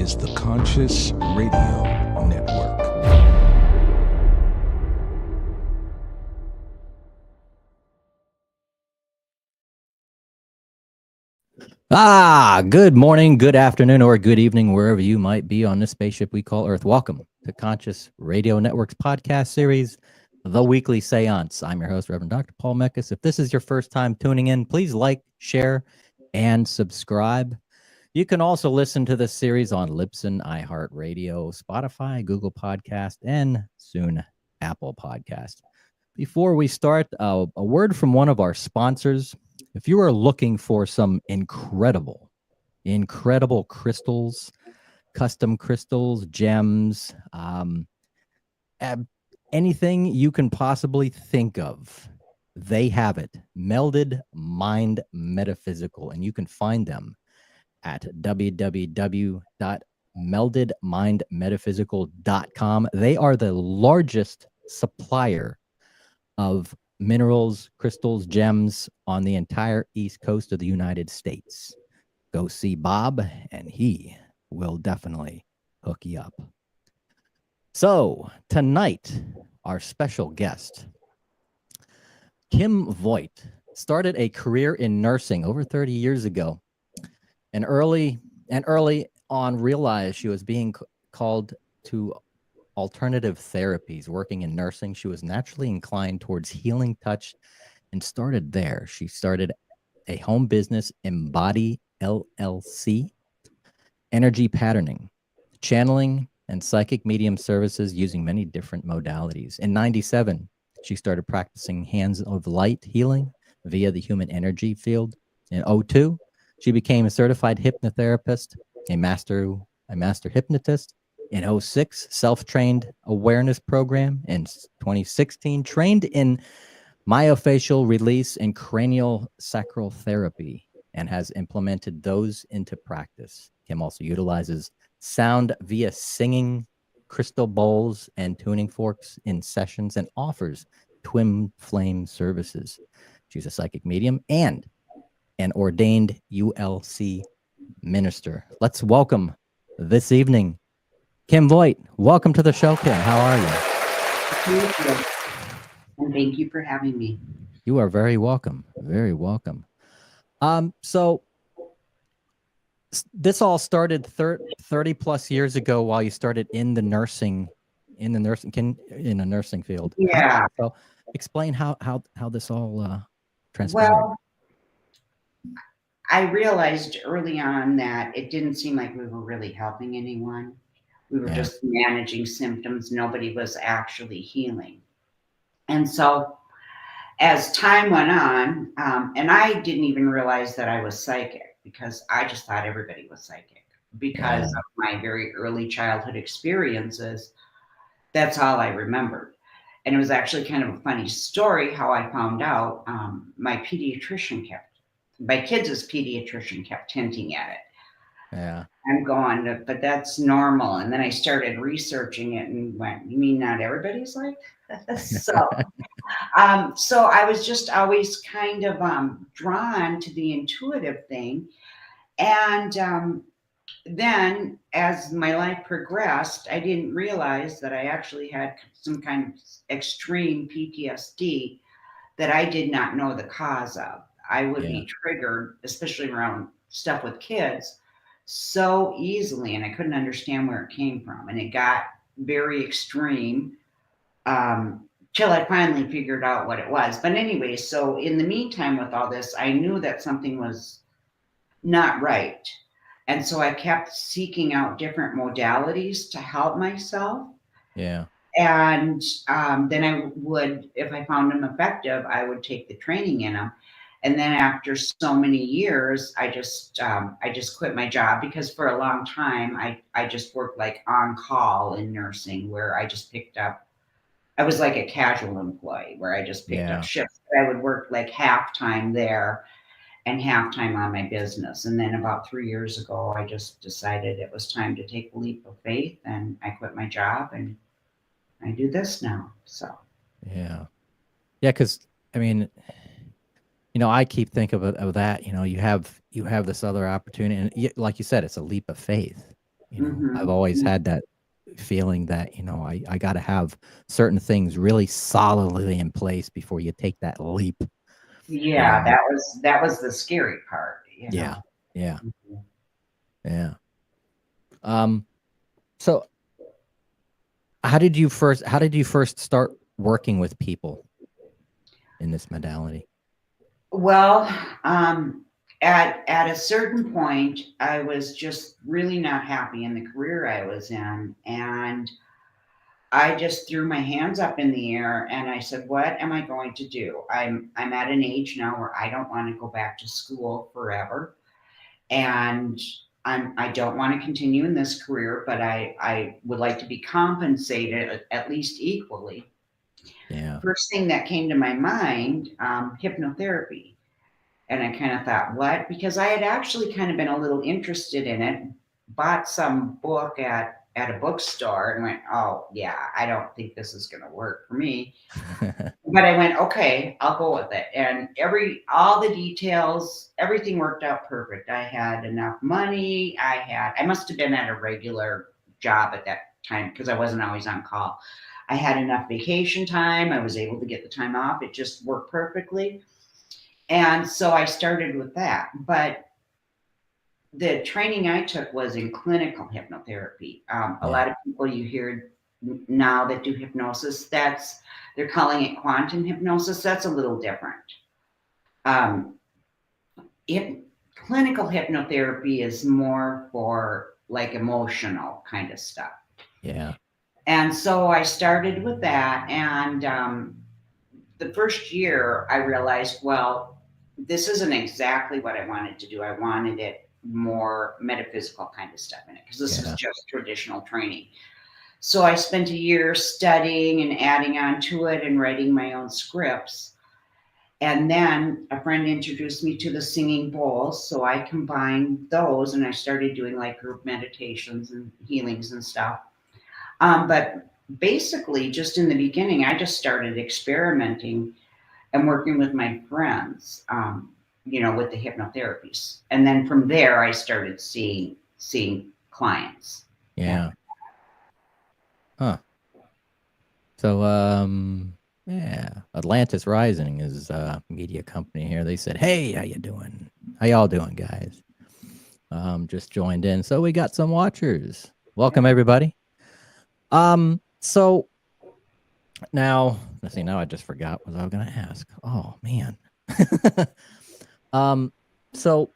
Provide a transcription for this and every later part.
is the Conscious Radio Network. Good morning, good afternoon, or good evening, wherever you might be on this spaceship we call Earth. Welcome to Conscious Radio Network's podcast series, The Weekly Seance. I'm your host, Reverend Dr. Paul Meckes. If this is your first time tuning in, please like, share, and subscribe. You can also listen to this series on Libsyn, iHeartRadio, Spotify, Google Podcast, and soon Apple Podcast. Before we start, a word from one of our sponsors. If you are looking for some incredible crystals, custom crystals, gems, anything you can possibly think of, they have it. Melded Mind Metaphysical, and you can find them at www.meldedmindmetaphysical.com. They are the largest supplier of minerals, crystals, gems on the entire East Coast of the United States. Go see Bob, and he will definitely hook you up. So tonight, our special guest, Kim Voigt, started a career in nursing over 30 years ago, and early on realized she was being called to alternative therapies. Working in nursing, she was naturally inclined towards healing touch and started there. She started a home business, Embody LLC, energy patterning, channeling, and psychic medium services using many different modalities. In 97, she started practicing hands of light healing via the human energy field. In 02, she became a certified hypnotherapist, a master hypnotist. In 06, self-trained awareness program. In 2016, trained in myofascial release and cranial sacral therapy, and has implemented those into practice. Kim also utilizes sound via singing, crystal bowls, and tuning forks in sessions, and offers twin flame services. She's a psychic medium and an ordained ULC minister. Let's welcome this evening Kim Voigt. Welcome to the show, Kim. How are you? Thank you. And thank you for having me. You are very welcome. Very welcome. So this all started 30 plus years ago while you started in the nursing field. Yeah. So explain how this all transpired. Well, I realized early on that it didn't seem like we were really helping anyone. We were just managing symptoms. Nobody was actually healing. And so as time went on, and I didn't even realize that I was psychic because I just thought everybody was psychic because of my very early childhood experiences. That's all I remembered. And it was actually kind of a funny story how I found out. My kids' pediatrician kept hinting at it. Yeah. I'm going, but that's normal. And then I started researching it and went, you mean not everybody's like this? So I was just always kind of drawn to the intuitive thing. And then as my life progressed, I didn't realize that I actually had some kind of extreme PTSD that I did not know the cause of. I would be triggered, especially around stuff with kids, so easily, and I couldn't understand where it came from. And it got very extreme till I finally figured out what it was. But anyway, so in the meantime with all this, I knew that something was not right. And so I kept seeking out different modalities to help myself. Yeah. And then I would, if I found them effective, I would take the training in them. And then after so many years, I just quit my job because for a long time, I just worked like on call in nursing where I just picked up, I was like a casual employee where I just picked up shifts. I would work like half time there and half time on my business. And then about 3 years ago, I just decided it was time to take a leap of faith and I quit my job and I do this now. So. Yeah. Cause I mean, I keep thinking of that, you have this other opportunity and like you said, it's a leap of faith. You know, Mhm. I've always had that feeling that, you know, I got to have certain things really solidly in place before you take that leap. Yeah, know? that was the scary part, you Yeah. know. Yeah. Mhm. Yeah. So how did you first start working with people in this modality? Well, at a certain point, I was just really not happy in the career I was in, and I just threw my hands up in the air and I said, "What am I going to do? I'm at an age now where I don't want to go back to school forever, and I don't want to continue in this career, but I would like to be compensated at least equally." Yeah. First thing that came to my mind, hypnotherapy. And I kind of thought, what? Because I had actually kind of been a little interested in it, bought some book at a bookstore and went, oh, yeah, I don't think this is going to work for me. But I went, okay, I'll go with it. And all the details, everything worked out perfect. I had enough money. I must have been at a regular job at that time because I wasn't always on call. I had enough vacation time. I was able to get the time off. It just worked perfectly. And so I started with that. But the training I took was in clinical hypnotherapy. A Yeah. lot of people you hear now that do hypnosis, they're calling it quantum hypnosis. That's a little different. Um, Clinical hypnotherapy is more for like emotional kind of stuff. Yeah. And so I started with that. And the first year, I realized, well, this isn't exactly what I wanted to do. I wanted it more metaphysical kind of stuff in it because this is Yeah. just traditional training. So I spent a year studying and adding on to it and writing my own scripts. And then a friend introduced me to the singing bowls. So I combined those and I started doing like group meditations and healings and stuff. But basically, just in the beginning, I just started experimenting and working with my friends, with the hypnotherapies. And then from there, I started seeing clients. Yeah. Huh. So, yeah, Atlantis Rising is a media company here. They said, "Hey, how you doing? How y'all doing, guys?" Just joined in, so we got some watchers. Welcome, everybody. So now, let's see. Now I just forgot what I was going to ask. Oh man. So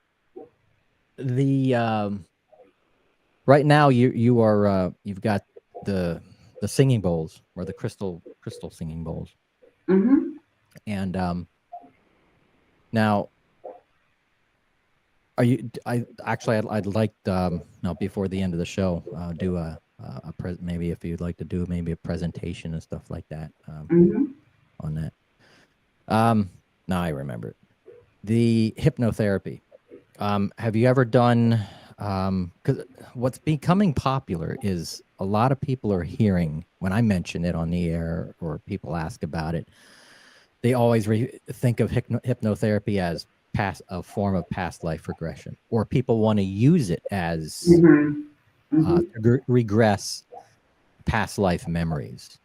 the right now you are you've got the singing bowls or the crystal singing bowls. Mm-hmm. And now, are you? I'd like now before the end of the show, do maybe if you'd like to do maybe a presentation and stuff like that Mm-hmm. on that. Now I remember it. The hypnotherapy. Have you ever done? Because what's becoming popular is a lot of people are hearing when I mention it on the air or people ask about it. They always think of hypnotherapy as a form of past life regression, or people want to use it as Mm-hmm. Mm-hmm. to regress past life memories.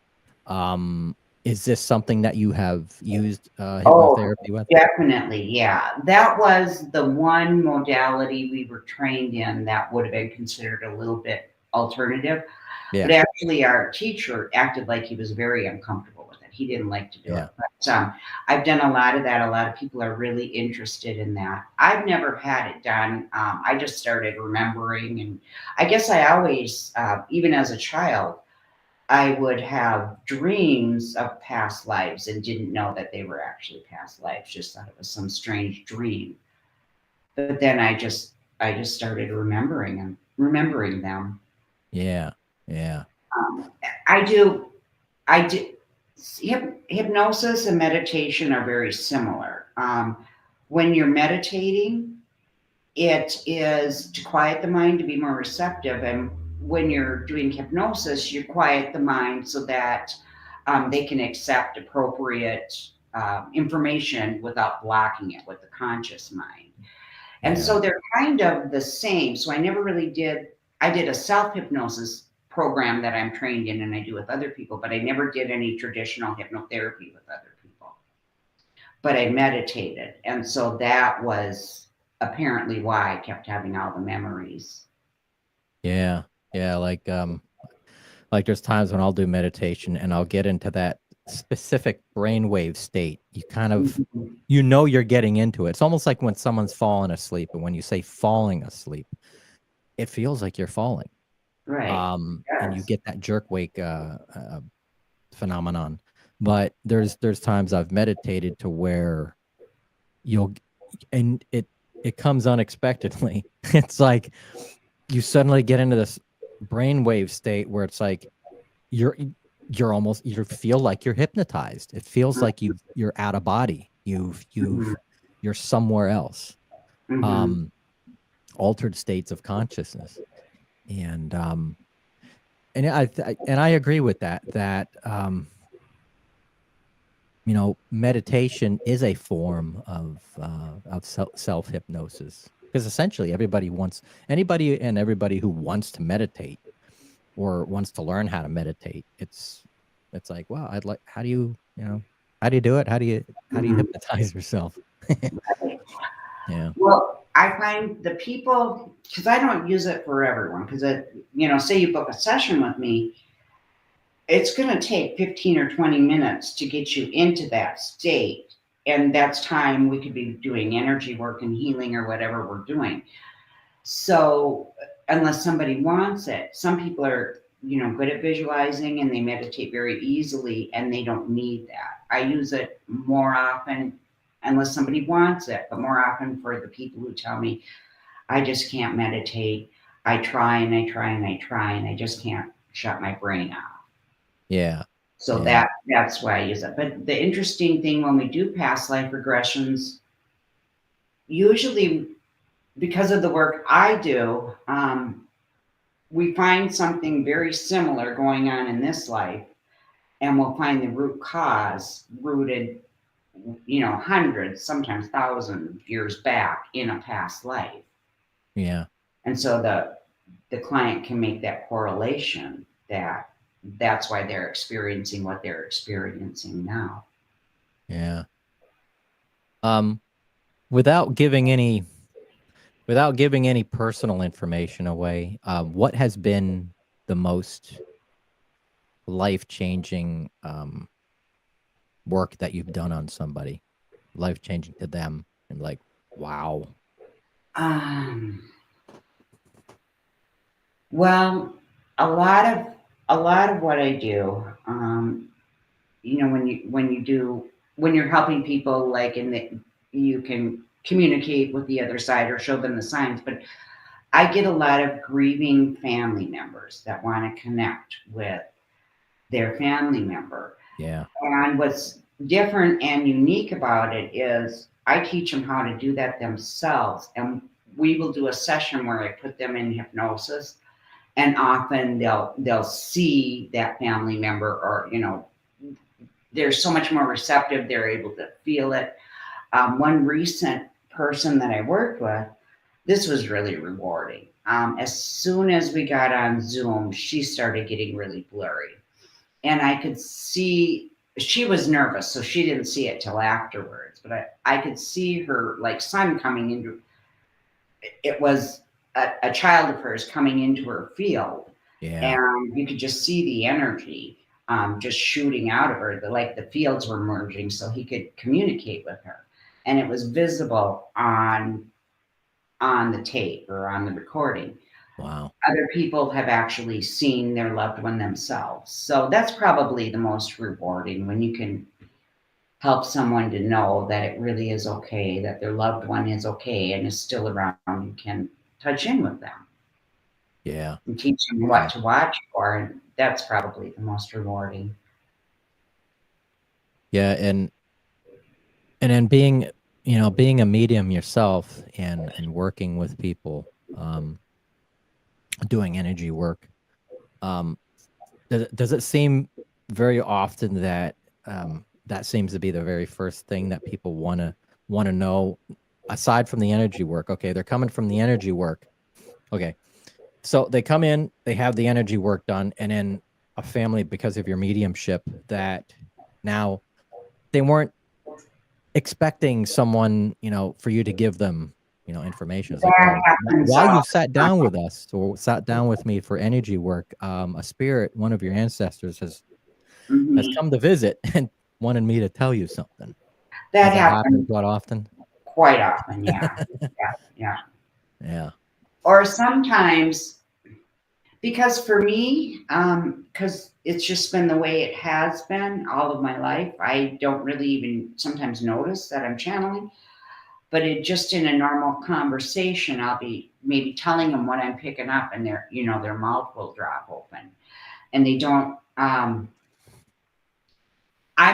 Is this something that you have used Oh, hypnotherapy with? definitely. Yeah. That was the one modality we were trained in that would have been considered a little bit alternative. But Yeah, actually, our teacher acted like he was very uncomfortable with it. He didn't like to do it. yeah, But I've done a lot of that. A lot of people are really interested in that. I've never had it done. I just started remembering. And I guess I always, even as a child, I would have dreams of past lives and didn't know that they were actually past lives, just thought it was some strange dream. But then I just started remembering them. yeah, yeah, Um, I do I do. Hypnosis and meditation are very similar. When you're meditating, it is to quiet the mind to be more receptive. And when you're doing hypnosis, you quiet the mind so that they can accept appropriate information without blocking it with the conscious mind. And yeah, so they're kind of the same. So I never really did I did a self-hypnosis program that I'm trained in and I do with other people, but I never did any traditional hypnotherapy with other people. But I meditated. And so that was apparently why I kept having all the memories. Yeah. Yeah. Like there's times when I'll do meditation and I'll get into that specific brainwave state. You kind of, you know, you're getting into it. It's almost like when someone's falling asleep, and when you say falling asleep, it feels like you're falling. Right. And you get that jerk wake phenomenon. But there's times I've meditated to where and it comes unexpectedly. It's like you suddenly get into this brainwave state where it's like you feel like you're hypnotized. It feels like you're out of body. You're somewhere else. Altered states of consciousness. And I agree with that you know, meditation is a form of self-hypnosis, because essentially anybody and everybody who wants to meditate or wants to learn how to meditate, it's like, wow, how do you do it? How do you hypnotize yourself? Yeah. Well, I find the people, because I don't use it for everyone, because say you book a session with me, it's going to take 15 or 20 minutes to get you into that state. And that's time we could be doing energy work and healing or whatever we're doing. So unless somebody wants it, some people are, good at visualizing and they meditate very easily and they don't need that. I use it more often, unless somebody wants it, but more often for the people who tell me, I just can't meditate. I try and I try and I try and I just can't shut my brain off. Yeah. So that's why I use it. But the interesting thing when we do past life regressions, usually because of the work I do, we find something very similar going on in this life, and we'll find the root cause rooted, hundreds, sometimes thousands of years back in a past life. Yeah. And so the client can make that correlation that's why they're experiencing what they're experiencing now. Yeah. Without giving any personal information away, what has been the most life-changing work that you've done on somebody? Life-changing to them, and like, wow. Well, a lot of what I do, when you're helping people, like you can communicate with the other side or show them the signs, but I get a lot of grieving family members that want to connect with their family member. Yeah. And what's different and unique about it is I teach them how to do that themselves. And we will do a session where I put them in hypnosis, and often they'll see that family member, or they're so much more receptive, they're able to feel it. One recent person that I worked with, this was really rewarding. As soon as we got on Zoom, she started getting really blurry, and I could see she was nervous, so she didn't see it till afterwards, but I could see her like son coming into it. Was a child of hers coming into her field. Yeah. And you could just see the energy just shooting out of her. The fields were merging so he could communicate with her. And it was visible on the tape or on the recording. Wow. Other people have actually seen their loved one themselves. So that's probably the most rewarding, when you can help someone to know that it really is okay, that their loved one is okay and is still around. You can touch in with them. Yeah. And teach them what to watch for. And that's probably the most rewarding. Yeah. And then being a medium yourself and working with people, doing energy work, does it seem very often that that seems to be the very first thing that people want to know, aside from the energy work? Okay, they're coming from the energy work. Okay, So they come in, they have the energy work done, and then a family, because of your mediumship, that now they weren't expecting someone, for you to give them, information. It's like, That well, happens. while you sat down with us or sat down with me for energy work, a spirit, one of your ancestors has Mhm. come to visit and wanted me to tell you something. That Has that happened happens quite often? quite often. Yeah. Yeah. Yeah. Yeah. Or sometimes, because for me, because it's just been the way it has been all of my life, I don't really even sometimes notice that I'm channeling. But it just in a normal conversation, I'll be maybe telling them what I'm picking up, and their mouth will drop open, and they don't. I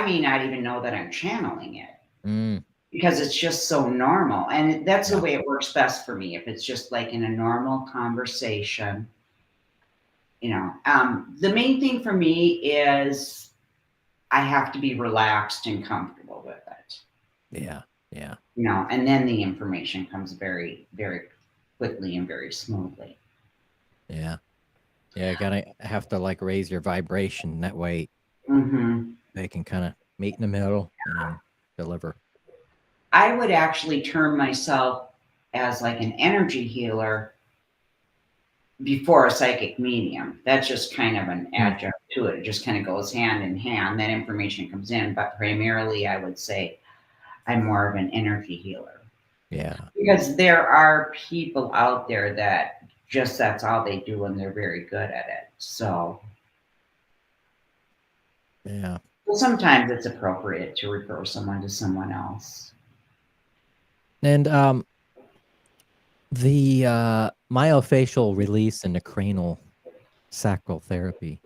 may not even know that I'm channeling it Mm, because it's just so normal, and that's the yeah. way it works best for me. If it's just like in a normal conversation, the main thing for me is I have to be relaxed and comfortable with it, Yeah. Yeah. and then the information comes very, very quickly and very smoothly. Yeah. Yeah. You have to like raise your vibration. That way Hmm. they can kind of meet in the middle and deliver. I would actually term myself as like an energy healer before a psychic medium. That's just kind of an Mm, adjunct to it. It just kind of goes hand in hand. That information comes in, but primarily I would say I'm more of an energy healer yeah. because there are people out there that just that's all they do and they're very good at it. So Yeah. well, sometimes it's appropriate to refer someone to someone else. And the myofascial release and the cranial sacral therapy.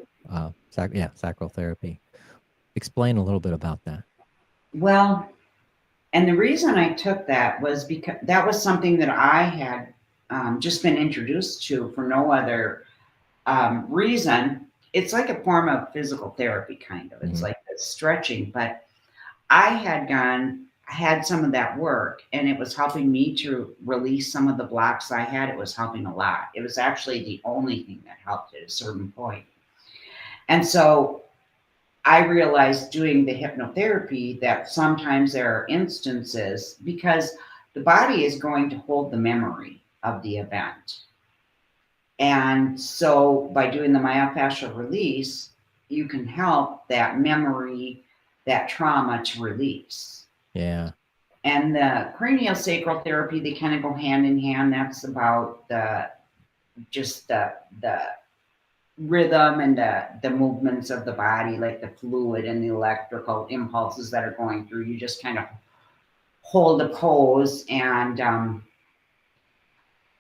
Sacral therapy. Explain a little bit about that. Well, and the reason I took that was because that was something that I had just been introduced to for no other reason. It's like a form of physical therapy, kind of. It's Hmm. like stretching, but I had some of that work, and it was helping me to release some of the blocks I had. It was helping a lot. It was actually the only thing that helped at a certain point. And so I realized doing the hypnotherapy that sometimes there are instances because the body is going to hold the memory of the event. And so by doing the myofascial release, you can help that memory, that trauma to release. Yeah. And the cranial sacral therapy, they kind of go hand in hand. That's about the rhythm and the movements of the body, like the fluid and the electrical impulses that are going through. You just kind of hold a pose, and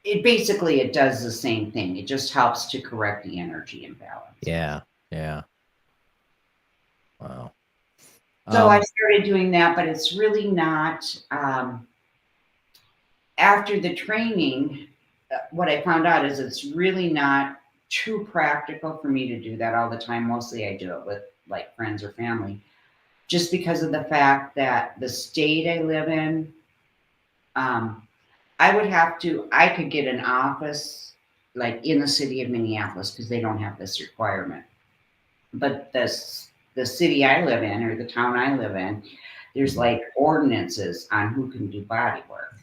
it does the same thing. It just helps to correct the energy imbalance. Yeah. Yeah. Wow. So I started doing that, but it's really not. After the training, what I found out is it's really not too practical for me to do that all the time. Mostly I do it with like friends or family, just because of the fact that the state I live in, um, I could get an office like in the city of Minneapolis because they don't have this requirement. But the city I live in or the town I live in, there's like ordinances on who can do body work.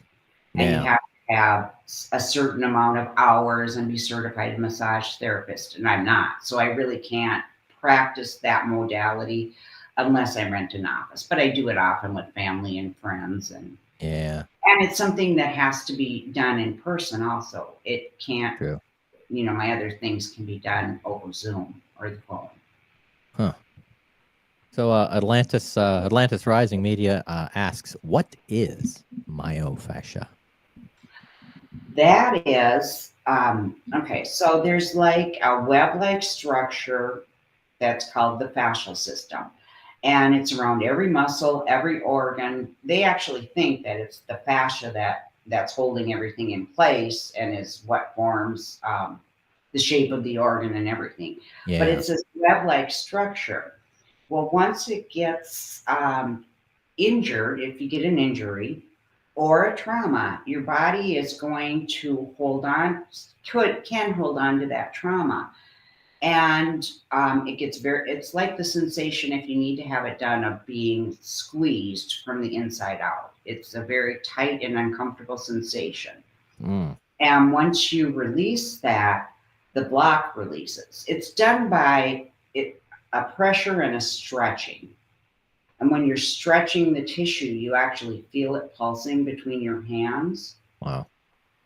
And you Yeah. have to have a certain amount of hours and be certified massage therapist. And I'm not. So I really can't practice that modality unless I rent an office. But I do it often with family and friends, Yeah. and it's something that has to be done in person also. It can't, True. my other things can be done over Zoom or the phone. Huh. So Atlantis Rising Media asks, what is myofascia? That is, okay, so there's like a web-like structure that's called the fascial system. And it's around every muscle, every organ. They actually think that it's the fascia that's holding everything in place and is what forms the shape of the organ and everything. But Yeah. it's this web-like structure. Well, once it gets injured, if you get an injury, or a trauma, your body is going to hold on, can hold on to that trauma. And it gets it's like the sensation, if you need to have it done, of being squeezed from the inside out. It's a very tight and uncomfortable sensation. And once you release that, the block releases. It's done by a pressure and a stretching. And when you're stretching the tissue, you actually feel it pulsing between your hands. Wow.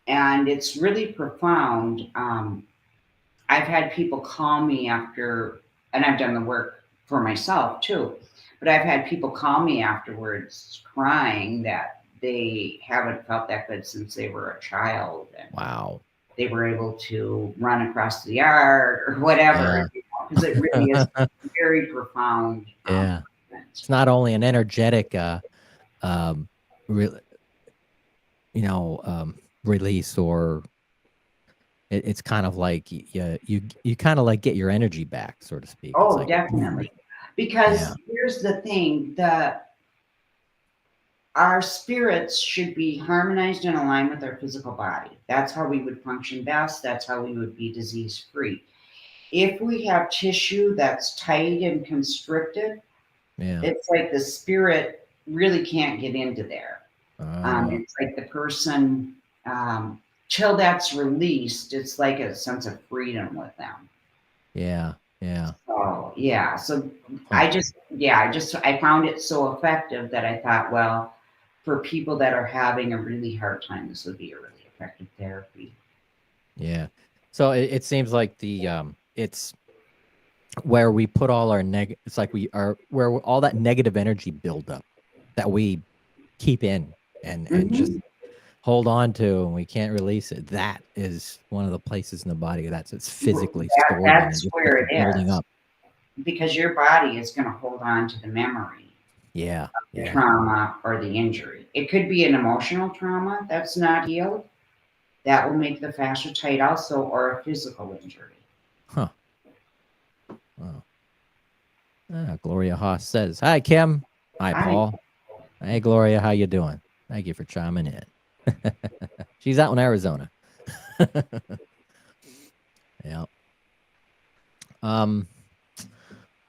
And it's really profound. I've had people call me after, and I've done the work for myself too, but I've had people call me afterwards crying that they haven't felt that good since they were a child. And wow. They were able to run across the yard or whatever, because it really is very profound. Yeah. It's not only an energetic, release, or it's kind of like you kind of like get your energy back, so to speak. Oh, like, definitely. Because here's the thing, our spirits should be harmonized and aligned with our physical body. That's how we would function best. That's how we would be disease free. If we have tissue that's tight and constricted, it's like the spirit really can't get into there. It's like the person, till that's released, it's like a sense of freedom with them. Yeah. So yeah. So I found it so effective that I thought, well, for people that are having a really hard time, this would be a really effective therapy. Yeah. So it seems like it's where we put all our it's like where all that negative energy buildup that we keep in and just hold on to, and we can't release it. That is one of the places in the body it's physically stored. That's where it building is. Up. Because your body is going to hold on to the memory. Yeah. The trauma or the injury. It could be an emotional trauma that's not healed. That will make the fascia tight also, or a physical injury. Huh. Wow. Gloria Haas says, "Hi, Kim." Hi, Paul. Hey, Gloria. How you doing? Thank you for chiming in. She's out in Arizona. Yeah.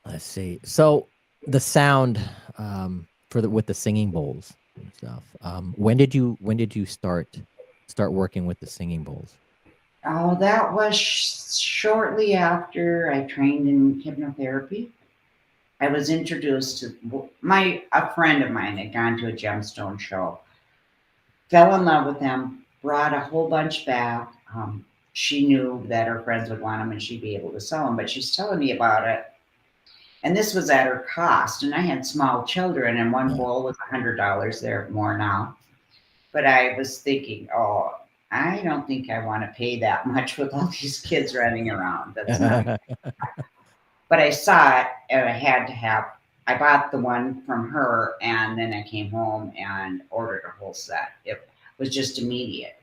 Let's see. So the sound with the singing bowls and stuff. When did you start working with the singing bowls? Oh, that was shortly after I trained in hypnotherapy. I was introduced to a friend of mine had gone to a gemstone show, fell in love with them, brought a whole bunch back. She knew that her friends would want them and she'd be able to sell them, but she's telling me about it. And this was at her cost. And I had small children, and one bowl was $100. They're more now. But I was thinking, oh, I don't think I want to pay that much with all these kids running around. That's not. But I saw it, and I bought the one from her, and then I came home and ordered a whole set. It was just immediate.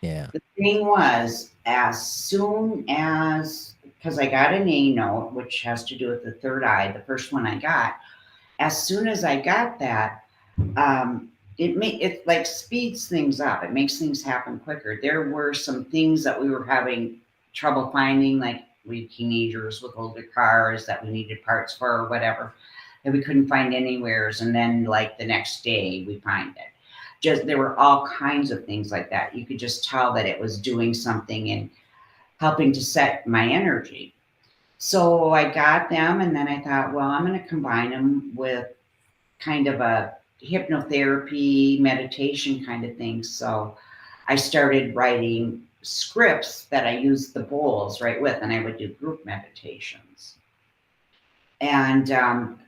Yeah. The thing was, as soon as, because I got an A note, which has to do with the third eye, the first one I got, as soon as I got that, it like speeds things up. It makes things happen quicker. There were some things that we were having trouble finding, like we teenagers with older cars that we needed parts for or whatever, that we couldn't find anywheres. And then like the next day we find it. There were all kinds of things like that. You could just tell that it was doing something and helping to set my energy. So I got them, and then I thought, well, I'm going to combine them with kind of a hypnotherapy meditation kind of thing. So I started writing scripts that I used the bowls right with, and I would do group meditations. And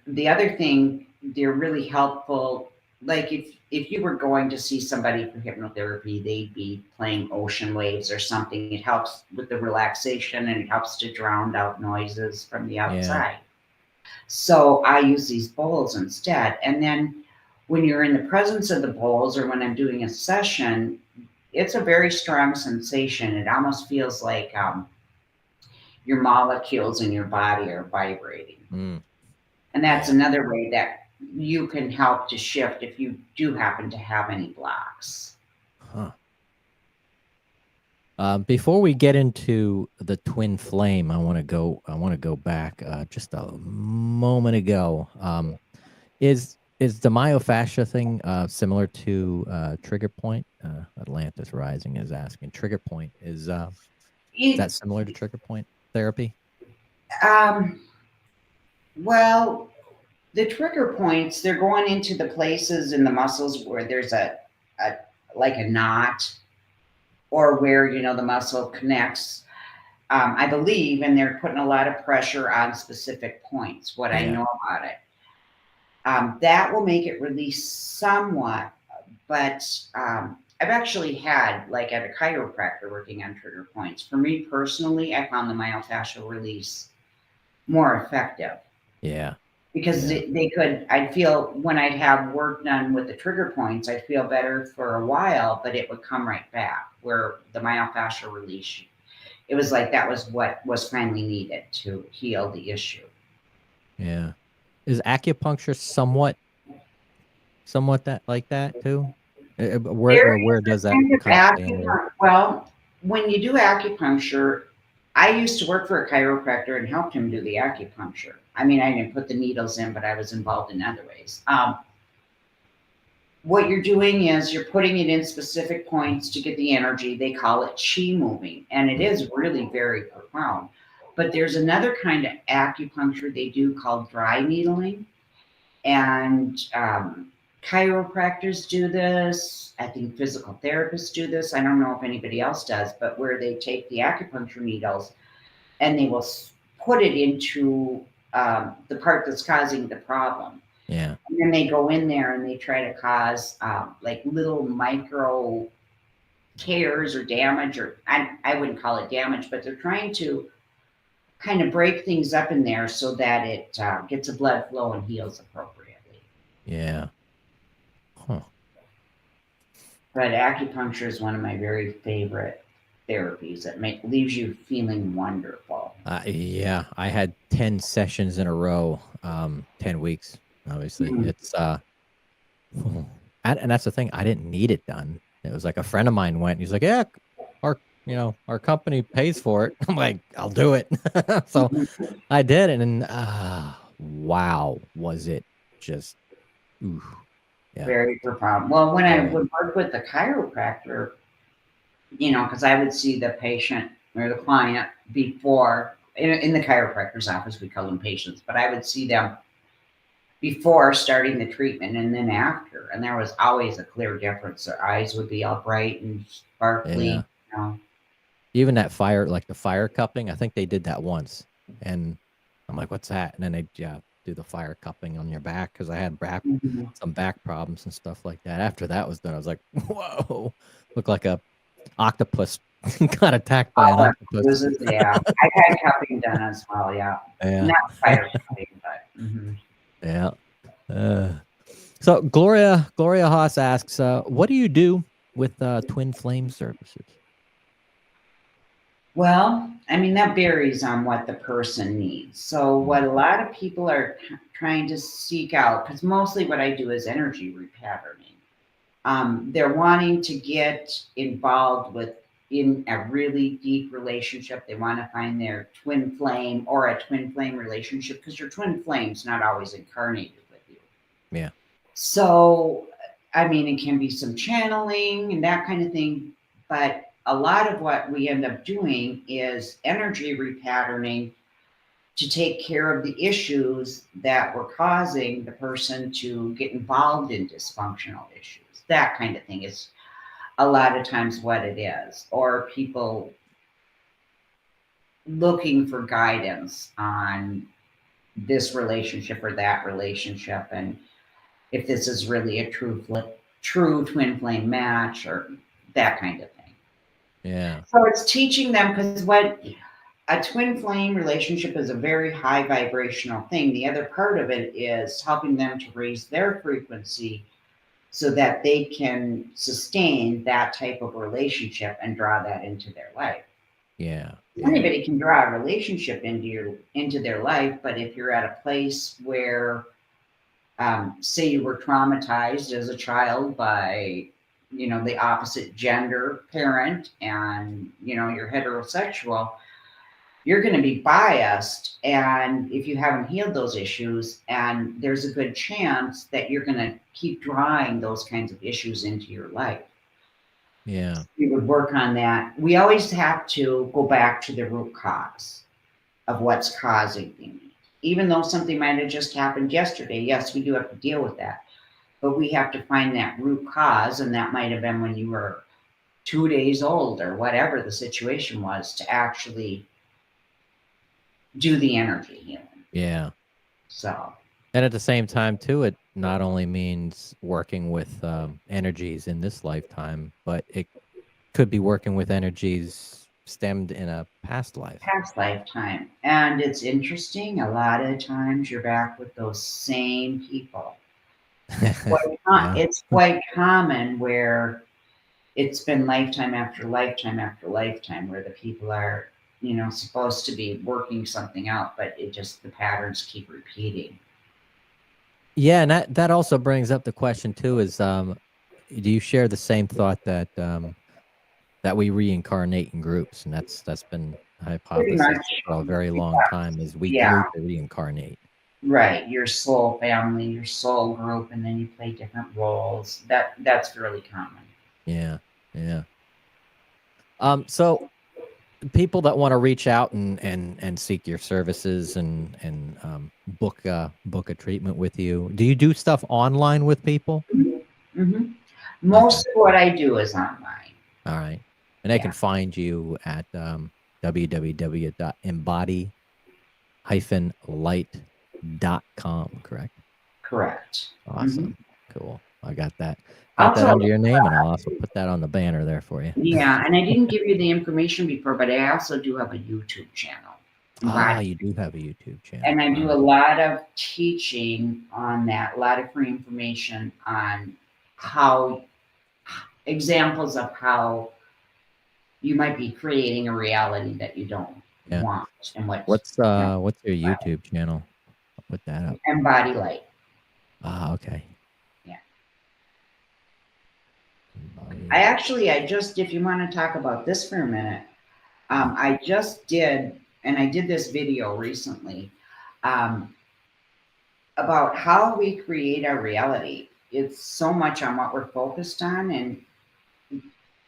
the other thing, they're really helpful. Like if you were going to see somebody for hypnotherapy, they'd be playing ocean waves or something. It helps with the relaxation, and it helps to drown out noises from the outside. So I use these bowls instead. And then when you're in the presence of the bowls, or when I'm doing a session, it's a very strong sensation. It almost feels like your molecules in your body are vibrating. And that's another way that you can help to shift if you do happen to have any blocks. Huh. Before we get into the twin flame, I want to go back just a moment ago. Is the myofascia thing similar to trigger point? Atlantis Rising is asking. Trigger point is that similar to trigger point therapy? Well, the trigger points, they're going into the places in the muscles where there's a like a knot, or where, you know, the muscle connects, I believe, and they're putting a lot of pressure on specific points, what I know about it. That will make it release somewhat, but I've actually had, like at a chiropractor working on trigger points. For me personally, I found the myofascial release more effective. Yeah. Because they could, I'd feel when I'd have work done with the trigger points, I'd feel better for a while, but it would come right back. Where the myofascial release, it was like that was what was finally needed to heal the issue. Yeah. Is acupuncture somewhat that like that too? Where does that kind of stand? Well, when you do acupuncture, I used to work for a chiropractor and helped him do the acupuncture. I mean, I didn't put the needles in, but I was involved in other ways. What you're doing is you're putting it in specific points to get the energy. They call it chi moving, and it is really very profound. But there's another kind of acupuncture they do called dry needling, and chiropractors do this. I think physical therapists do this. I don't know if anybody else does, but where they take the acupuncture needles and they will put it into the part that's causing the problem. Yeah. And then they go in there and they try to cause like little micro tears or damage, or I wouldn't call it damage, but they're trying to kind of break things up in there so that it gets a blood flow and heals appropriately. Yeah. Huh. But acupuncture is one of my very favorite therapies. It leaves you feeling wonderful. Yeah, I had 10 sessions in a row, 10 weeks, obviously. It's and that's the thing, I didn't need it done. It was like a friend of mine went, he's like, yeah, our company pays for it. I'm like, I'll do it. So I did, and then wow, was it just very profound. Well, when I would work with the chiropractor, you know, because I would see the patient or the client before, in the chiropractor's office, we call them patients, but I would see them before starting the treatment and then after. And there was always a clear difference. Their eyes would be all bright and sparkly. Yeah. You know. Even that fire, like the fire cupping, I think they did that once. And I'm like, what's that? And then they do the fire cupping on your back, because I had some back problems and stuff like that. After that was done, I was like, whoa, looked like a octopus got attacked by an octopus. Yeah, I had cupping done as well. Yeah. Not fire cupping, but yeah. So Gloria Haas asks, what do you do with twin flame services? Well, I mean, that varies on what the person needs. So what a lot of people are trying to seek out, because mostly what I do is energy repatterning. They're wanting to get involved in a really deep relationship. They want to find their twin flame or a twin flame relationship, because your twin flame's not always incarnated with you. Yeah. So, I mean, it can be some channeling and that kind of thing, but a lot of what we end up doing is energy repatterning to take care of the issues that were causing the person to get involved in dysfunctional issues. That kind of thing is a lot of times what it is, or people looking for guidance on this relationship or that relationship, and if this is really a true twin flame match, or that kind of thing. Yeah. So it's teaching them, because what a twin flame relationship is a very high vibrational thing. The other part of it is helping them to raise their frequency so that they can sustain that type of relationship and draw that into their life. Yeah. Anybody can draw a relationship into their life, but if you're at a place where say you were traumatized as a child by, the opposite gender parent, and, you're heterosexual, you're going to be biased. And if you haven't healed those issues, and there's a good chance that you're going to keep drawing those kinds of issues into your life. Yeah. We would work on that. We always have to go back to the root cause of what's causing things. Even though something might have just happened yesterday, yes, we do have to deal with that. But we have to find that root cause, and that might have been when you were 2 days old or whatever the situation was, to actually do the energy healing. Yeah. So. And at the same time, too, it not only means working with energies in this lifetime, but it could be working with energies stemmed in a past life. Past lifetime. And it's interesting, a lot of times you're back with those same people. It's quite common where it's been lifetime after lifetime after lifetime where the people are, supposed to be working something out, but the patterns keep repeating. Yeah, and that also brings up the question too: is do you share the same thought that that we reincarnate in groups, and that's been a hypothesis for a very long time, is we group or reincarnate. Right, your soul family, your soul group, and then you play different roles. That's really common. Yeah, yeah. So people that want to reach out and seek your services and book a treatment with you, do you do stuff online with people? Mm-hmm. Most of what I do is online. All right. And they can find you at www.embody-light.com, correct? Correct. Awesome. Mm-hmm. Cool. I got that. Got that under your name, and I'll also put that on the banner there for you. Yeah, and I didn't give you the information before, but I also do have a YouTube channel. You do have a YouTube channel. And I do a lot of teaching on that, a lot of free information on examples of how you might be creating a reality that you don't want. And what's your YouTube channel? I'll put that up. Embody Light. Okay. Yeah. I just, if you want to talk about this for a minute, I just did, and I did this video recently, about how we create our reality. It's so much on what we're focused on, and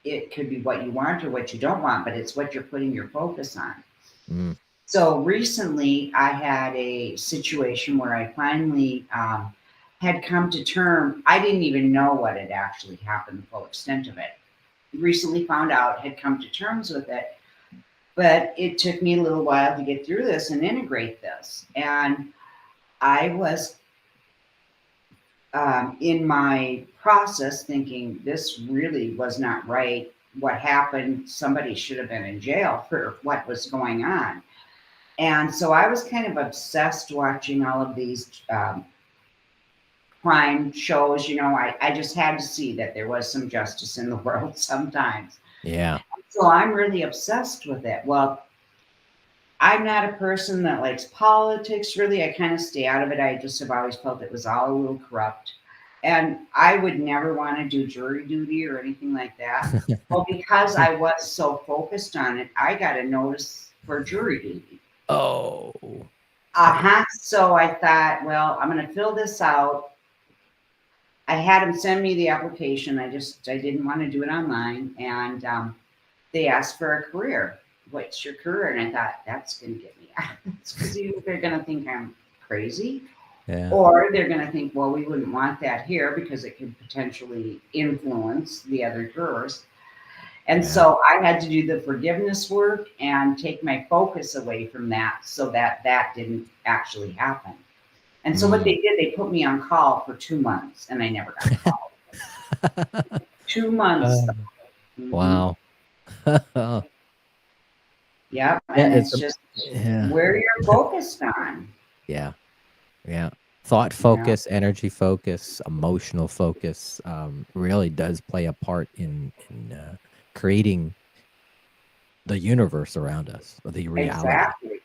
it could be what you want or what you don't want, but it's what you're putting your focus on. Mm. So recently I had a situation where I finally had come to terms. I didn't even know what had actually happened, the full extent of it. Recently found out, had come to terms with it, but it took me a little while to get through this and integrate this. And I was in my process thinking this really was not right. What happened, somebody should have been in jail for what was going on. And so I was kind of obsessed watching all of these crime shows. I just had to see that there was some justice in the world sometimes. Yeah. So I'm really obsessed with it. Well, I'm not a person that likes politics, really. I kind of stay out of it. I just have always felt it was all a little corrupt. And I would never want to do jury duty or anything like that. Well, because I was so focused on it, I got a notice for jury duty. Oh. So I thought, well, I'm going to fill this out. I had them send me the application. I didn't want to do it online. And they asked for a career. What's your career? And I thought, that's going to get me out. Because they're going to think I'm crazy. Yeah. Or they're going to think, well, we wouldn't want that here because it could potentially influence the other jurors. And so I had to do the forgiveness work and take my focus away from that so that didn't actually happen. And so what they did, they put me on call for 2 months, and I never got called. 2 months. Wow. Yep. And it's just where you're focused on. Yeah. Yeah. Thought focus, energy focus, emotional focus really does play a part in creating the universe around us, or the reality.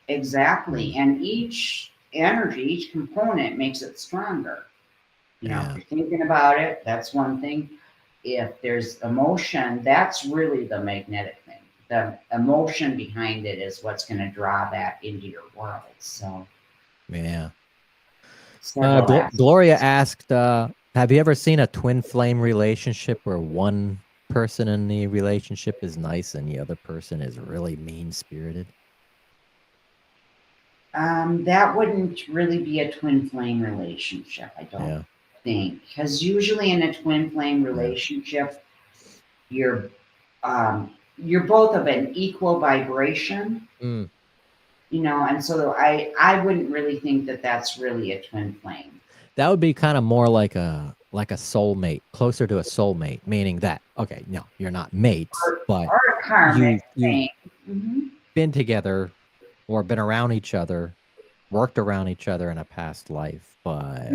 Exactly. And each energy, each component makes it stronger. You know, Yeah. if you're thinking about it, that's one thing. If there's emotion, that's really the magnetic thing. The emotion behind it is what's going to draw that into your world. So, Yeah. several aspects. Gloria asked, have you ever seen a twin flame relationship where one person in the relationship is nice and the other person is really mean spirited? That wouldn't really be a twin flame relationship, I don't think. Because usually in a twin flame relationship, you're both of an equal vibration. Mm. You know, and so I wouldn't really think that that's really a twin flame. That would be kind of more like a soulmate, closer to a soulmate, meaning that, okay, no, you're not mates, but or a karmic you've thing. been together or been around each other, worked around each other in a past life, but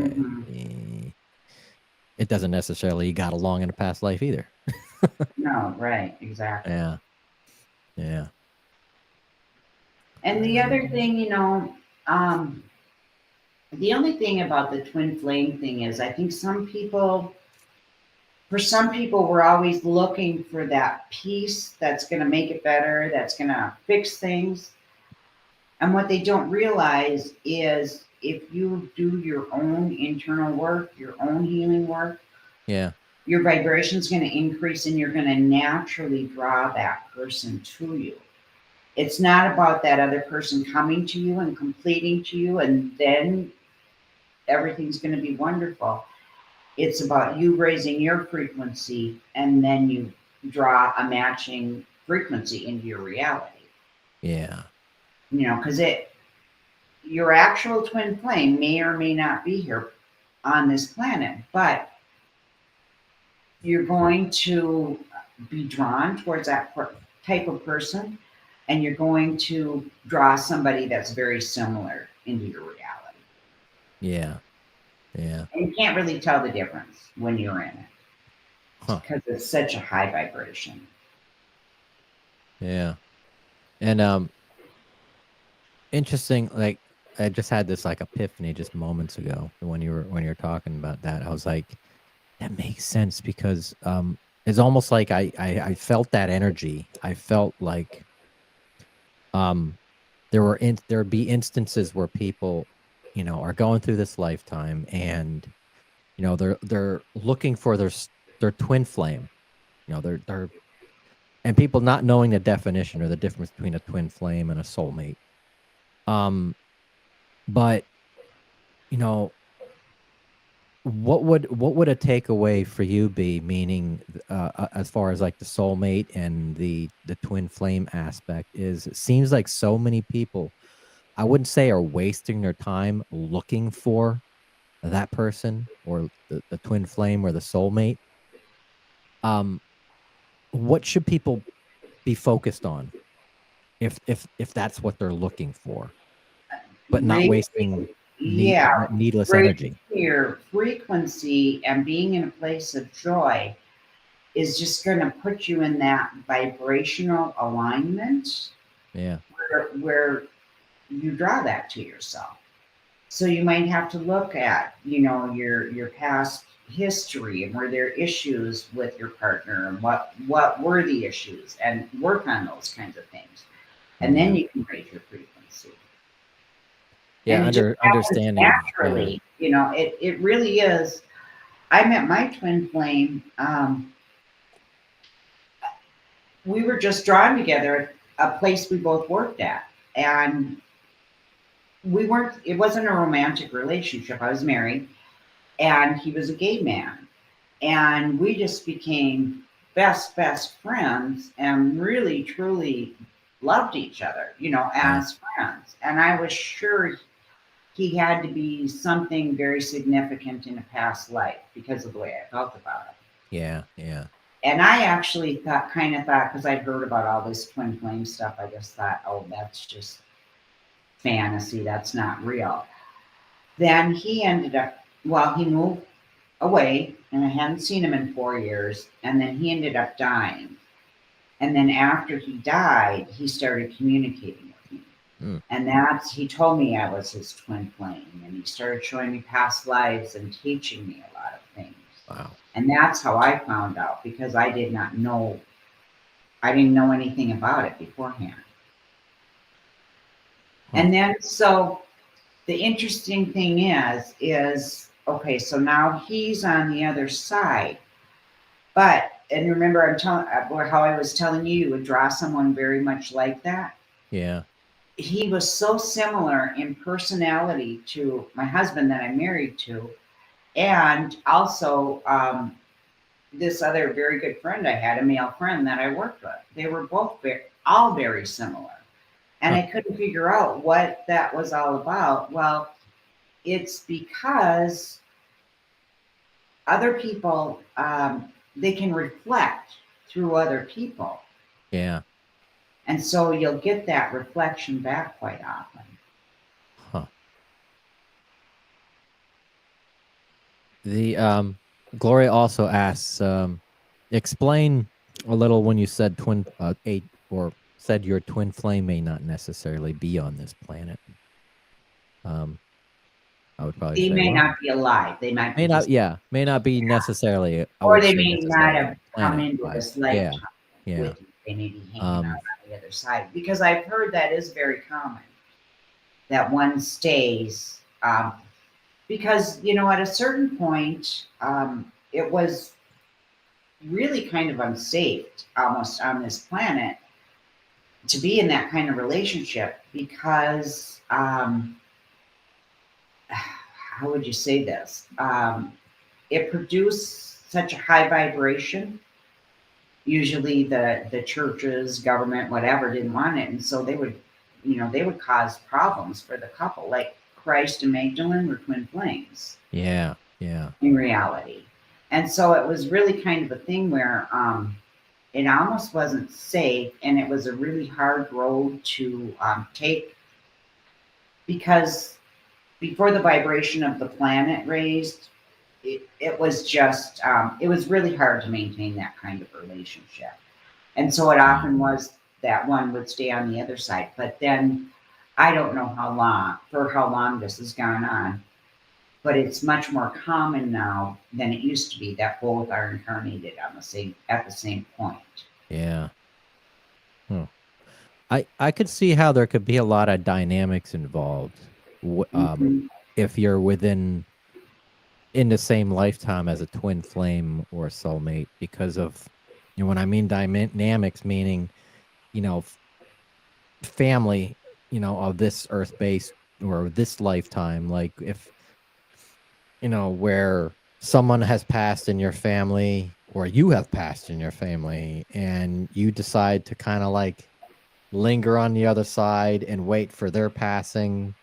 it doesn't necessarily got along in a past life either. No, right, exactly. Yeah. Yeah. And the other thing, you know, the only thing about the twin flame thing is I think for some people, we're always looking for that piece that's going to make it better, that's going to fix things. And what they don't realize is if you do your own internal work, your own healing work, your vibration is going to increase and you're going to naturally draw that person to you. It's not about that other person coming to you and completing to you and then everything's going to be wonderful. It's about you raising your frequency and then you draw a matching frequency into your reality. Yeah. You know, because your actual twin flame may or may not be here on this planet, but you're going to be drawn towards that type of person and you're going to draw somebody that's very similar into your reality. Yeah. Yeah. And you can't really tell the difference when you're in it because it's such a high vibration. Yeah. And interesting, like I just had this like epiphany just moments ago when you were talking about that. I was like, that makes sense because it's almost like I felt that energy. I felt like there'd be instances where people, you know, are going through this lifetime and you know they're looking for their twin flame. You know, they're and people not knowing the definition or the difference between a twin flame and a soulmate. But you know, what would a takeaway for you be? Meaning, as far as like the soulmate and the twin flame aspect is, it seems like so many people, I wouldn't say are wasting their time looking for that person or the twin flame or the soulmate. What should people be focused on if that's what they're looking for, but not wasting needless energy? Your frequency and being in a place of joy is just going to put you in that vibrational alignment where you draw that to yourself. So you might have to look at, you know, your past history and were there issues with your partner and what were the issues and work on those kinds of things. And then you can raise your frequency. Yeah, understanding. Naturally, you know, it really is. I met my twin flame. We were just drawn together at a place we both worked at. And it wasn't a romantic relationship. I was married and he was a gay man. And we just became best friends and really, truly loved each other, you know, as friends. And I was sure he had to be something very significant in a past life because of the way I felt about it. Yeah, yeah. And I actually thought, because I'd heard about all this twin flame stuff, I just thought, oh, that's just fantasy. That's not real. Then he ended up, he moved away and I hadn't seen him in 4 years. And then he ended up dying. And then after he died, he started communicating with me. Mm. And he told me I was his twin flame, and he started showing me past lives and teaching me a lot of things. Wow. And that's how I found out, because I didn't know anything about it beforehand. Huh. And then, so the interesting thing is, okay, so now he's on the other side. And remember, I'm telling how I was telling you would draw someone very much like that. Yeah. He was so similar in personality to my husband that I'm married to, and also this other very good friend I had, a male friend that I worked with. They were both all very similar, and I couldn't figure out what that was all about. Well, it's because other people, they can reflect through other people. Yeah. And so you'll get that reflection back quite often. Huh. The Gloria also asks, explain a little when you said said your twin flame may not necessarily be on this planet. I would probably They say, may well, not be alive. They might may be not, may not be necessarily, I or would they say may not necessarily on have the come planet, into but this lifetime yeah. with you. They may be hanging out Um, on the other side. Because I've heard that is very common, that one stays. Because, at a certain point, it was really kind of unsafe almost on this planet to be in that kind of relationship, because how would you say this? It produced such a high vibration. Usually the churches, government, whatever didn't want it. And so they would cause problems for the couple. Like Christ and Magdalene were twin flames. yeah. In reality. And so it was really kind of a thing where it almost wasn't safe, and it was a really hard road to take, because before the vibration of the planet raised, it was just, it was really hard to maintain that kind of relationship. And so it often was that one would stay on the other side. But then I don't know how long this has gone on, but it's much more common now than it used to be that both are incarnated at the same point. Yeah. I could see how there could be a lot of dynamics involved if you're in the same lifetime as a twin flame or a soulmate, because of, when I mean dynamics, meaning, family, of this earth-based or this lifetime, like if, where someone has passed in your family or you have passed in your family, and you decide to kind of like linger on the other side and wait for their passing,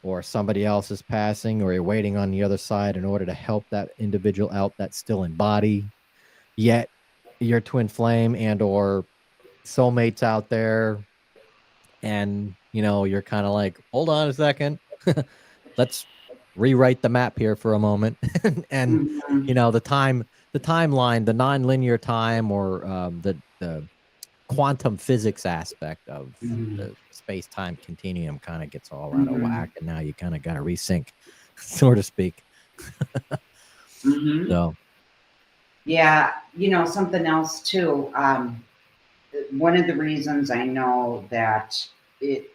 or somebody else's passing, or you're waiting on the other side in order to help that individual out that's still in body, yet your twin flame and or soulmates out there, and you're kind of like, hold on a second, let's rewrite the map here for a moment. And the timeline, the non-linear time, or the quantum physics aspect of the space-time continuum kind of gets all out of whack, and now you kind of got to resync, so to speak. So yeah, something else too. One of the reasons I know that it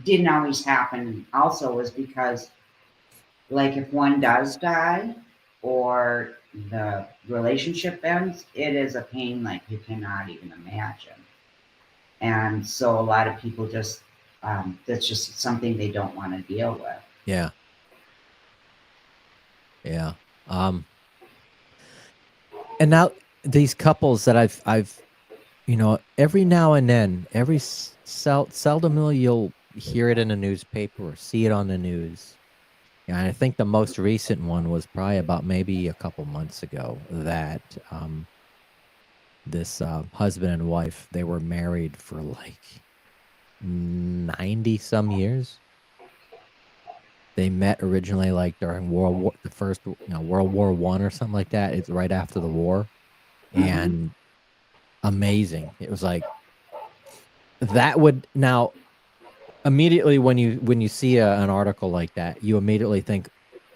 didn't always happen also was because, like, if one does die or the relationship ends, it is a pain like you cannot even imagine. And so a lot of people just, that's just something they don't want to deal with. yeah. And now these couples that I've every now and then, seldomly you'll hear it in the newspaper or see it on the news. And I think the most recent one was probably about maybe a couple months ago, that this husband and wife, they were married for like 90 some years. They met originally like during World War I or something like that. It's right after the war. And amazing. It was like, that would, now immediately when you see an article like that, you immediately think,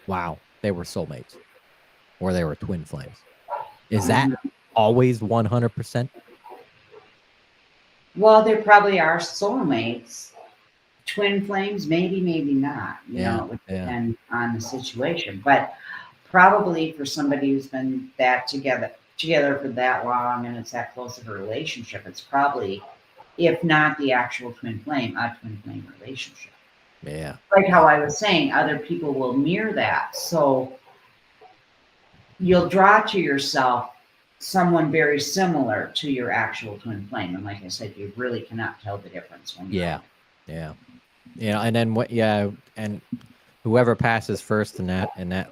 wow, they were soulmates or they were twin flames. Is that always 100%? Well, there probably are soulmates. Twin flames, maybe, maybe not. You know, it would depend on the situation. But probably for somebody who's been that together for that long and it's that close of a relationship, it's probably, if not the actual twin flame, a twin flame relationship. Yeah. Like how I was saying, other people will mirror that. So you'll draw to yourself someone very similar to your actual twin flame. And like I said, you really cannot tell the difference when Yeah. And then and whoever passes first in that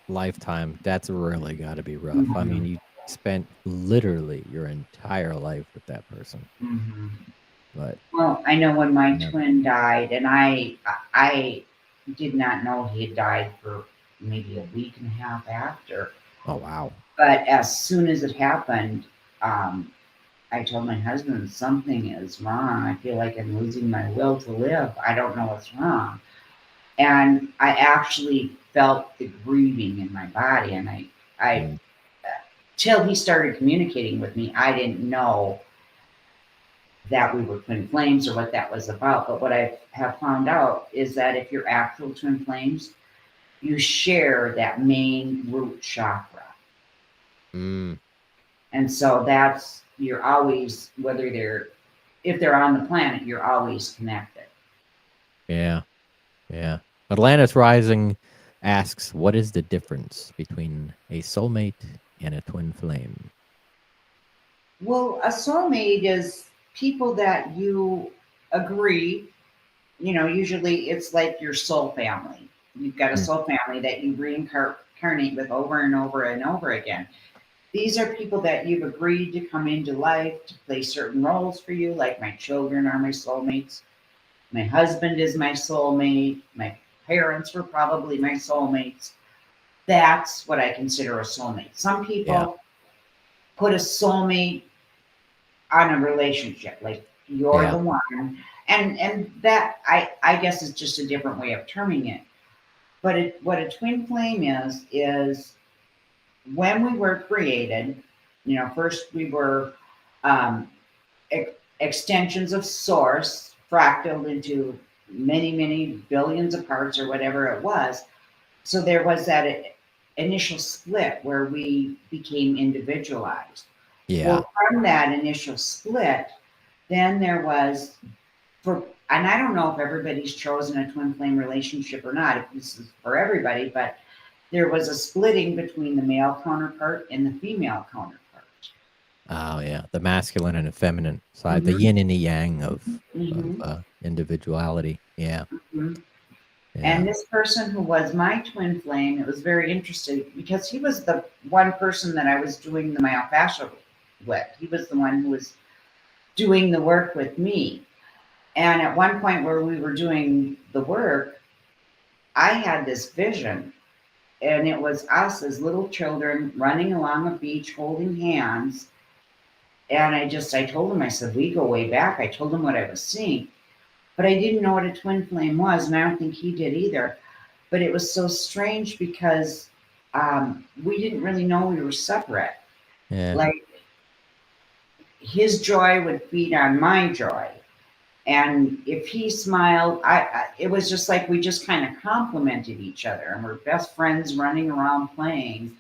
lifetime, that's really got to be rough. Mm-hmm. I mean, you spent literally your entire life with that person. Mm-hmm. But well, I know when my twin died, and I did not know he had died for maybe a week and a half after. Oh wow! But as soon as it happened, I told my husband something is wrong. I feel like I'm losing my will to live. I don't know what's wrong. And I actually felt the grieving in my body. And I till he started communicating with me, I didn't know that we were twin flames or what that was about. But what I have found out is that if you're actual twin flames, you share that main root chakra. And so that's, you're always, if they're on the planet, you're always connected. Yeah. Atlantis Rising asks, what is the difference between a soulmate and a twin flame? Well, a soulmate is people that you agree, usually it's like your soul family. You've got a soul family that you reincarnate with over and over and over again. These are people that you've agreed to come into life to play certain roles for you, like my children are my soulmates. My husband is my soulmate. My parents were probably my soulmates. That's what I consider a soulmate. Some people put a soulmate on a relationship, like you're the one. And that I guess is just a different way of terming it. But what a twin flame is when we were created, first we were extensions of source, fractaled into many, many billions of parts or whatever it was. So there was that initial split where we became individualized. Yeah. Well, from that initial split, then there was, and I don't know if everybody's chosen a twin flame relationship or not, if this is for everybody, but there was a splitting between the male counterpart and the female counterpart. Oh yeah, the masculine and the feminine side, the yin and the yang of individuality. Yeah. And this person who was my twin flame, it was very interesting because he was the one person that I was doing the myofascial with. He was the one who was doing the work with me. And at one point where we were doing the work, I had this vision, and it was us as little children running along a beach holding hands. And I told him, I said, we go way back. I told him what I was seeing. But I didn't know what a twin flame was, and I don't think he did either. But it was so strange because we didn't really know we were separate. Yeah. Like his joy would feed on my joy. And if he smiled, it was just like we just kind of complimented each other, and we're best friends running around playing.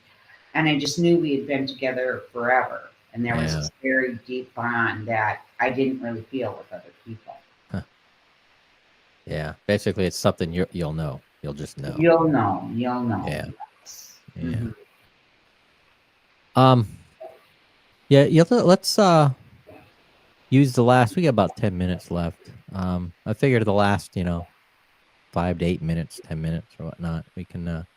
And I just knew we had been together forever. And there was this very deep bond that I didn't really feel with other people. Huh. Yeah. Basically, it's something you'll know. You'll just know. You'll know. Yeah. Mm-hmm. Yeah. Let's use the last. We got about 10 minutes left. I figured the last, 5 to 8 minutes, 10 minutes or whatnot, we can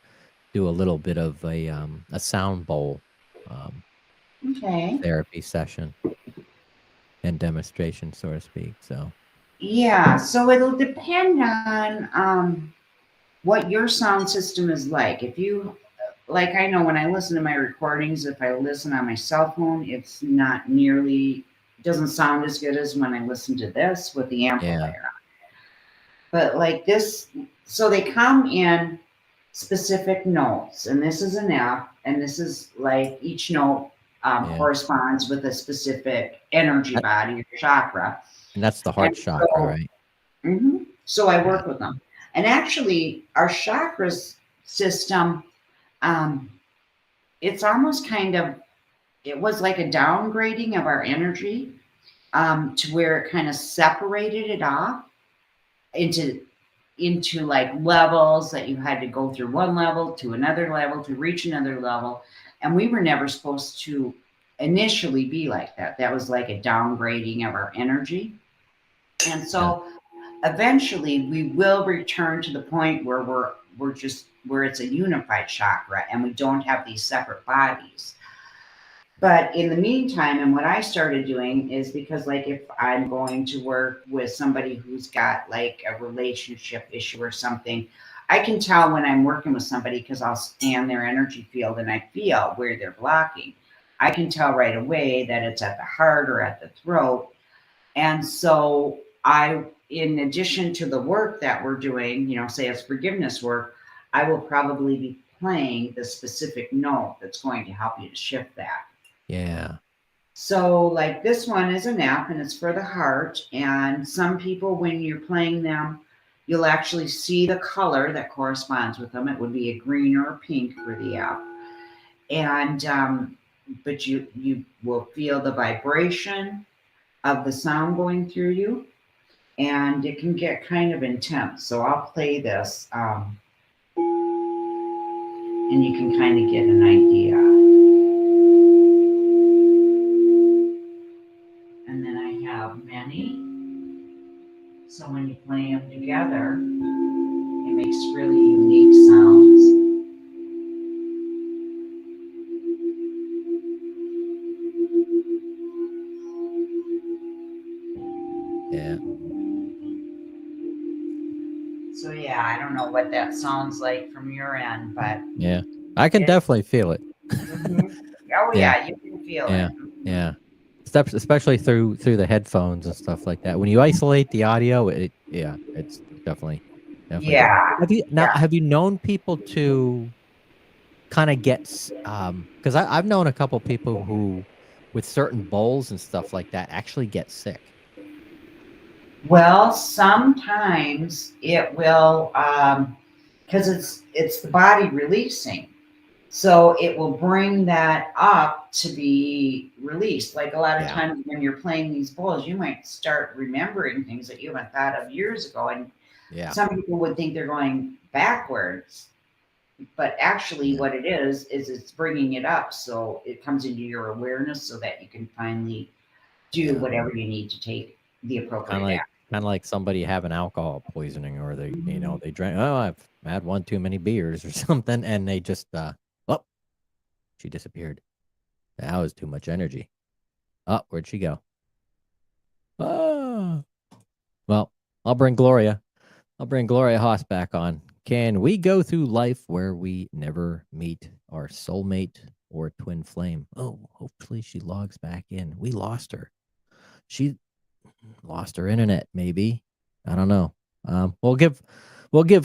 do a little bit of a sound bowl therapy session and demonstration, so to speak. So yeah, so it'll depend on what your sound system is like. If you like, I know when I listen to my recordings, if I listen on my cell phone, it's not nearly, doesn't sound as good as when I listen to this with the amplifier on. But like this, so they come in specific notes, and this is an F, and this is like each note Yeah. corresponds with a specific energy That- body or chakra. and that's the heart And chakra, so, right? so I Yeah. work with them. And actually, our chakras system, um, it's almost kind of, it was like a downgrading of our energy to where it kind of separated it off into like levels that you had to go through one level to another level to reach another level. And we were never supposed to initially be like that. That was like a downgrading of our energy. And Yeah. so eventually we will return to the point where we're just where it's a unified chakra and we don't have these separate bodies. But in the meantime, and what I started doing is because, like, if I'm going to work with somebody who's got like a relationship issue or something, I can tell when I'm working with somebody because I'll scan their energy field and I feel where they're blocking. I can tell right away that it's at the heart or at the throat. And so, in addition to the work that we're doing, say it's forgiveness work, I will probably be playing the specific note that's going to help you to shift that. Yeah. So, like this one is an app and it's for the heart. And some people, when you're playing them, you'll actually see the color that corresponds with them. It would be a green or a pink for the app. And, but you will feel the vibration of the sound going through you. And it can get kind of intense. So, I'll play this and you can kind of get an idea. And then I have many. So when you play them together, it makes really unique sounds. Yeah. So yeah, I don't know what that sounds like from your end, but Yeah. I can definitely feel it. mhm. Oh Yeah. yeah, you can feel Yeah. it. Yeah. Especially through the headphones and stuff like that. When you isolate the audio, it's definitely good. Yeah, yeah. Have you known people to kind of get because I've known a couple people who with certain bowls and stuff like that actually get sick. Well, sometimes it will, because it's the body releasing. So it will bring that up to be released. Like a lot of Yeah. times when you're playing these bowls, you might start remembering things that you haven't thought of years ago. And Yeah. some people would think they're going backwards, but actually what it is it's bringing it up. So it comes into your awareness so that you can finally do whatever you need to take the appropriate action. Kind of like somebody having alcohol poisoning, or they they drank. Oh, I've had one too many beers or something, and they just oh, she disappeared. That was too much energy. Oh, where'd she go? Oh, well, I'll bring Gloria Haas back on. Can we go through life where we never meet our soulmate or twin flame? Oh, hopefully she logs back in. We lost her. She lost her internet, maybe. I don't know. We'll give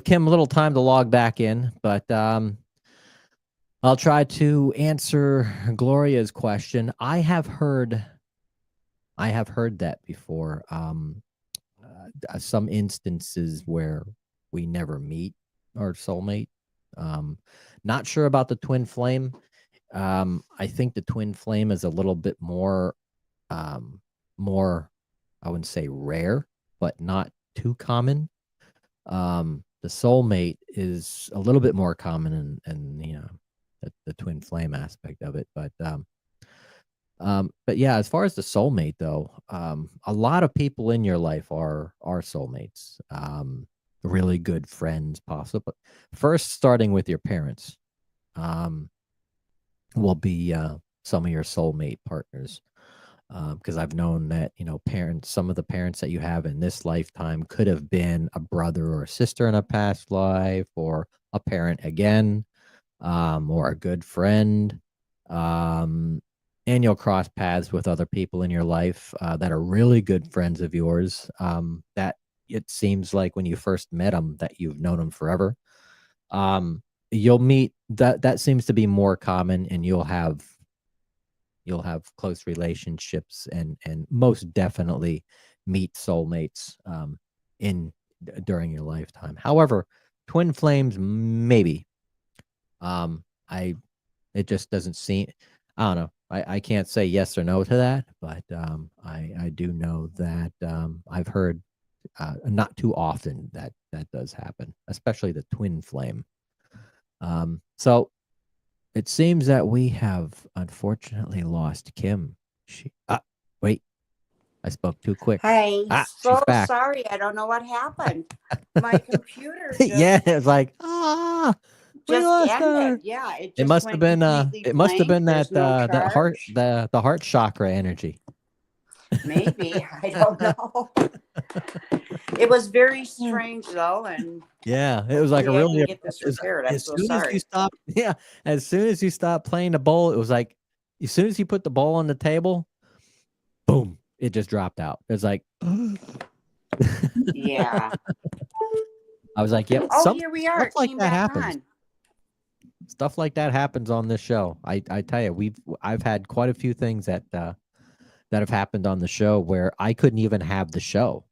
Kim a little time to log back in, but I'll try to answer Gloria's question. I have heard that before. Some instances where we never meet our soulmate. Not sure about the twin flame. I think the twin flame is a little bit more, I wouldn't say rare, but not too common. The soulmate is a little bit more common in the twin flame aspect of it. But yeah, as far as the soulmate though, a lot of people in your life are soulmates. Really good friends, possible. First, starting with your parents, will be some of your soulmate partners. Because I've known that some of the parents that you have in this lifetime could have been a brother or a sister in a past life, or a parent again, or a good friend. And you'll cross paths with other people in your life that are really good friends of yours, that it seems like when you first met them that you've known them forever. You'll meet that seems to be more common, and you'll have close relationships and most definitely meet soulmates during your lifetime. However, twin flames, maybe. It just doesn't seem, I don't know. I can't say yes or no to that, but I do know that I've heard not too often that does happen, especially the twin flame. So it seems that we have unfortunately lost Kim. Wait, I spoke too quick. Hey, She's so back. sorry. I don't know what happened. My computer just, Yeah, it's like we lost ended. her. Yeah, It must have been completely it must have blank. been that There's no that heart charge. the heart chakra energy. Maybe. I don't know. It was very strange though, and Yeah, it was like I a really can get this repaired. I'm so as soon as you sorry. stop, yeah, as soon as you stop playing the bowl, it was like as soon as you put the bowl on the table, boom, it just dropped out. It's like Yeah. I was like, yep. Oh, here we are. Stuff It like came that back happens. on. Stuff like that happens on this show. I tell you, I've had quite a few things that have happened on the show where I couldn't even have the show.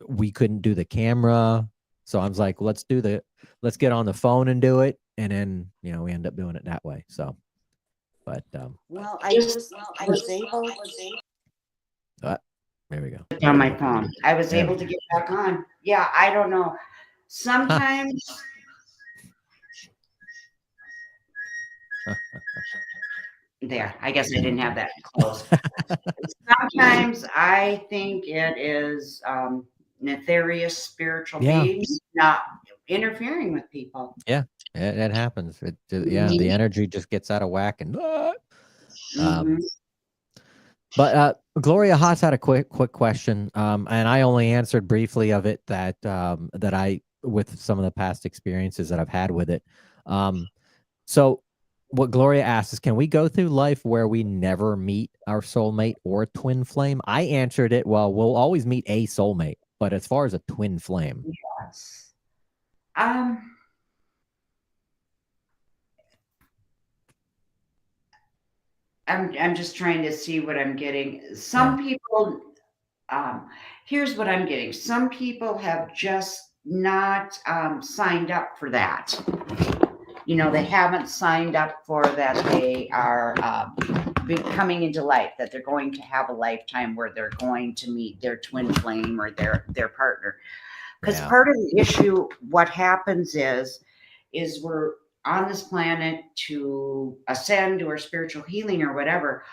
We couldn't do the camera, so I was like, let's get on the phone and do it, and then we end up doing it that way. So, but Well, I was able. there we go. On my phone, I was able to get back on. Yeah, I don't know. Sometimes. There, I guess I didn't have that close. Sometimes I think it is nefarious spiritual beings not interfering with people. Yeah, it happens. The energy just gets out of whack and. But Gloria Haas had a quick question, and I only answered briefly of it that I with some of the past experiences that I've had with it. So what Gloria asks is, can we go through life where we never meet our soulmate or twin flame? I answered it, well, we'll always meet a soulmate, but as far as a twin flame. Yes. I'm just trying to see what I'm getting. Some people, here's what I'm getting. Some people have just not signed up for that. They haven't signed up for that. They are coming into life, that they're going to have a lifetime where they're going to meet their twin flame or their partner. Because part of the issue, what happens is we're on this planet to ascend or spiritual healing or whatever.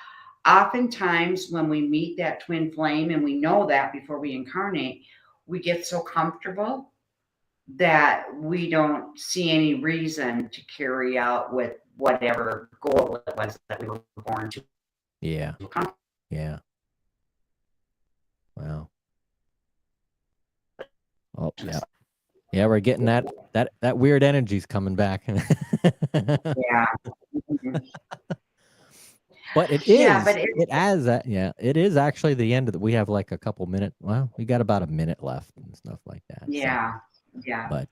Oftentimes when we meet that twin flame, and we know that before we incarnate, we get so comfortable that we don't see any reason to carry out with whatever goal it was that we were born to. Yeah. Wow. Oh, yeah. Yeah, we're getting that weird energy's coming back. Yeah. But it is. It is actually the end of we have like a couple minutes. Well, we got about a minute left and stuff like that. Yeah. So. Yeah. But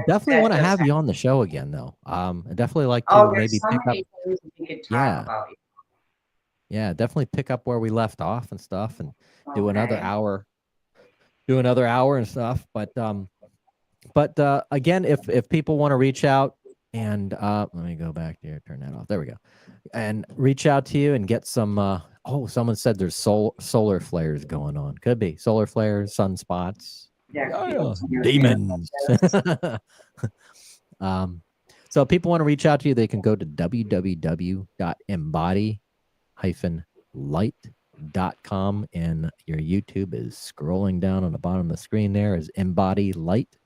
Definitely want to have you on the show again, though. I definitely like to maybe pick up. Things we could talk about. Yeah, definitely pick up where we left off and stuff, and do another hour. Do another hour and stuff. But again, if people want to reach out and let me go back here, turn that off. There we go. And reach out to you and get some. Someone said there's solar flares going on. Could be solar flares, sunspots. Demons. So if people want to reach out to you, they can go to www.embody-light.com, and your YouTube is scrolling down on the bottom of the screen. There is Embody Light.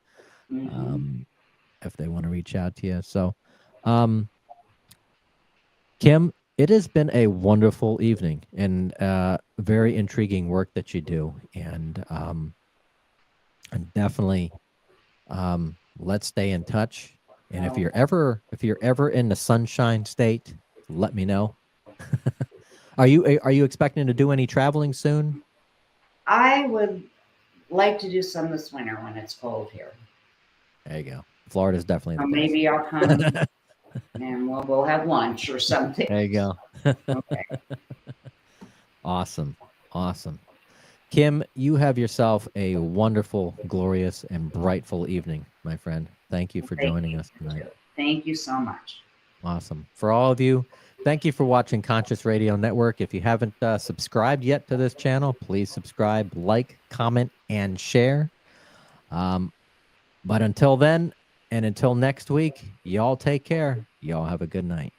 If they want to reach out to you. So Kim, it has been a wonderful evening and very intriguing work that you do, and definitely let's stay in touch. And if you're ever in the sunshine state, let me know. Are you expecting to do any traveling soon? I would like to do some this winter when it's cold here. There you go. Florida's definitely So the place. maybe I'll come and we'll go have lunch or something. There you go. Okay. Awesome. Awesome. Kim, you have yourself a wonderful, glorious, and brightful evening, my friend. Thank you for joining us tonight. Thank you so much. Awesome. For all of you, thank you for watching Conscious Radio Network. If you haven't subscribed yet to this channel, please subscribe, like, comment, and share. But until then, and until next week, y'all take care. Y'all have a good night.